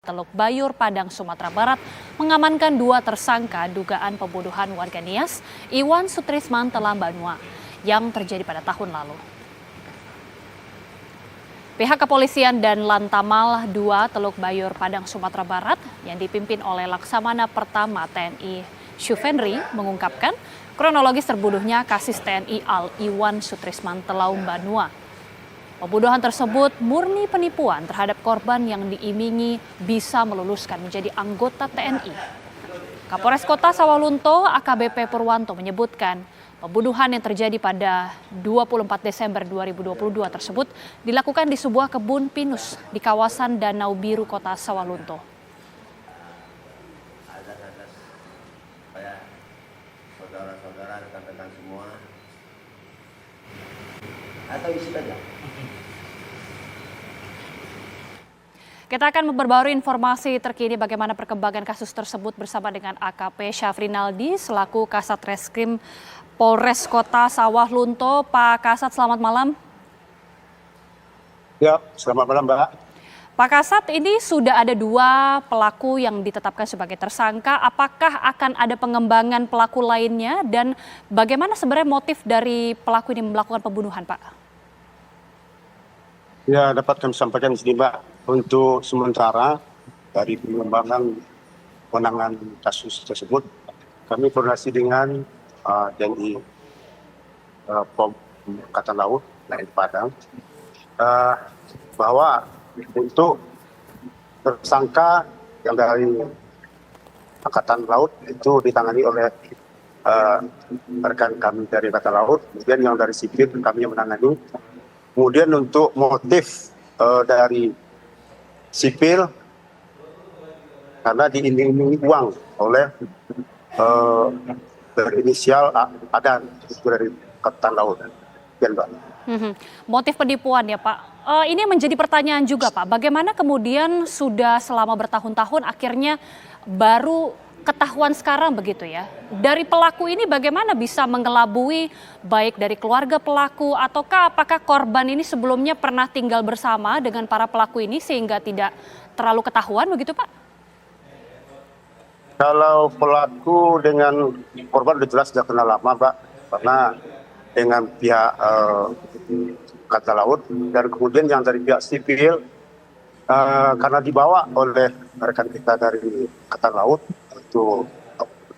Teluk Bayur, Padang, Sumatera Barat mengamankan 2 tersangka dugaan pembunuhan warga Nias, Iwan Sutrisman Telam Banua, yang terjadi pada tahun lalu. Pihak kepolisian dan Lantamal 2 Teluk Bayur, Padang, Sumatera Barat yang dipimpin oleh Laksamana Pertama TNI Syufenri mengungkapkan kronologis terbunuhnya kasis TNI Al Iwan Sutrisman Telam Banua. Pembunuhan tersebut murni penipuan terhadap korban yang diimingi bisa meluluskan menjadi anggota TNI. Kapolres Kota Sawalunto AKBP Purwanto menyebutkan pembunuhan yang terjadi pada 24 Desember 2022 tersebut dilakukan di sebuah kebun pinus di kawasan Danau Biru Kota Sawalunto. Saudara-saudara, rekan-rekan semua, atau isi saja. Kita akan memperbarui informasi terkini bagaimana perkembangan kasus tersebut bersama dengan AKP Syafrinaldi selaku Kasat Reskrim Polres Kota Sawalunto. Pak Kasat, selamat malam. Ya, selamat malam, Mbak. Pak Kasat, ini sudah ada 2 pelaku yang ditetapkan sebagai tersangka. Apakah akan ada pengembangan pelaku lainnya dan bagaimana sebenarnya motif dari pelaku ini melakukan pembunuhan, Pak? Ya, dapat kami sampaikan di sini, Mbak. Untuk sementara dari pengembangan penanganan kasus tersebut, kami koordinasi dengan TNI Pom Angkatan Laut, TNI Padang, bahwa untuk tersangka yang dari Angkatan Laut itu ditangani oleh rekan kami dari Angkatan Laut, kemudian yang dari sipil kami yang menangani. Kemudian untuk motif dari sipil karena diiming-imingi uang oleh berinisial Adan dari Angkatan Laut. Ya, Mbak. Motif penipuan ya, Pak. Ini menjadi pertanyaan juga, Pak. Bagaimana kemudian sudah selama bertahun-tahun akhirnya baru ketahuan sekarang begitu ya? Dari pelaku ini bagaimana bisa mengelabui baik dari keluarga pelaku ataukah apakah korban ini sebelumnya pernah tinggal bersama dengan para pelaku ini sehingga tidak terlalu ketahuan begitu, Pak? Kalau pelaku dengan korban sudah jelas sudah kenal lama, Pak. Karena dengan pihak Angkatan Laut dan kemudian yang dari pihak sipil karena dibawa oleh rekan kita dari Angkatan Laut, itu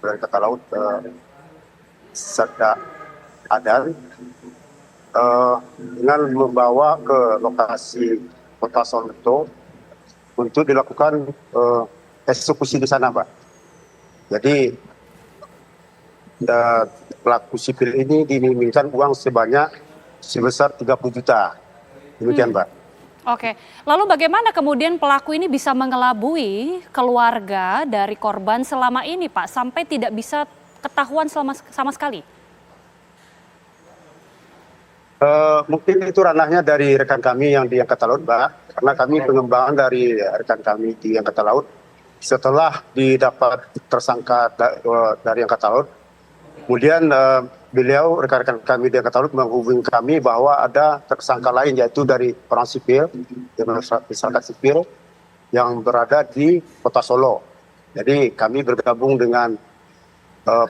dari Angkatan Laut serta Adan dengan membawa ke lokasi Kota Sawalunto untuk dilakukan eksekusi di sana, Pak. Jadi pelaku sipil ini diminta uang sebesar 30 juta. Demikian, Pak. Oke, lalu bagaimana kemudian pelaku ini bisa mengelabui keluarga dari korban selama ini, Pak, sampai tidak bisa ketahuan sama sekali? Mungkin itu ranahnya dari rekan kami yang di Angkatan Laut, Pak. Karena kami pengembangan dari rekan kami di Angkatan Laut. Setelah didapat tersangka dari Angkatan Laut, kemudian beliau, rekan-rekan kami di Angkatan Laut menghubungi kami bahwa ada tersangka lain yaitu dari orang sipil, masyarakat sipil yang berada di Kota Solo. Jadi kami bergabung dengan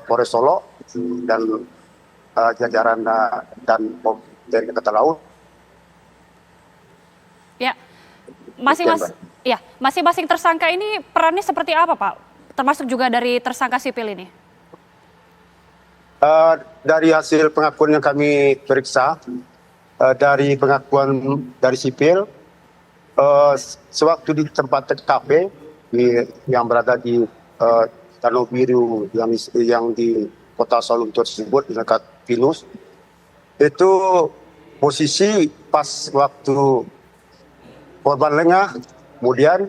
Polres Solo dan jajaran dan Pom dari Angkatan Laut. Ya, masing-masing tersangka ini perannya seperti apa, Pak? Termasuk juga dari tersangka sipil ini? Dari hasil pengakuan yang kami periksa, dari pengakuan dari sipil, sewaktu di tempat TKP yang berada di Danau Biru yang di Kota Sawalunto tersebut, di dekat Pinus, itu posisi pas waktu korban lengah, kemudian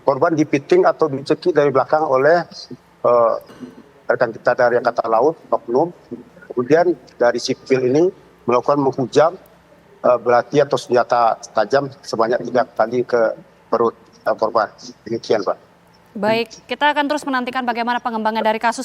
korban dipiting atau dicekik dari belakang oleh rekan kita dari Angkatan Laut, oknum. Kemudian dari sipil ini melakukan menghujam belati atau senjata tajam sebanyak 3 kali ke perut korban. Demikian, Pak. Baik, kita akan terus menantikan bagaimana pengembangan dari kasus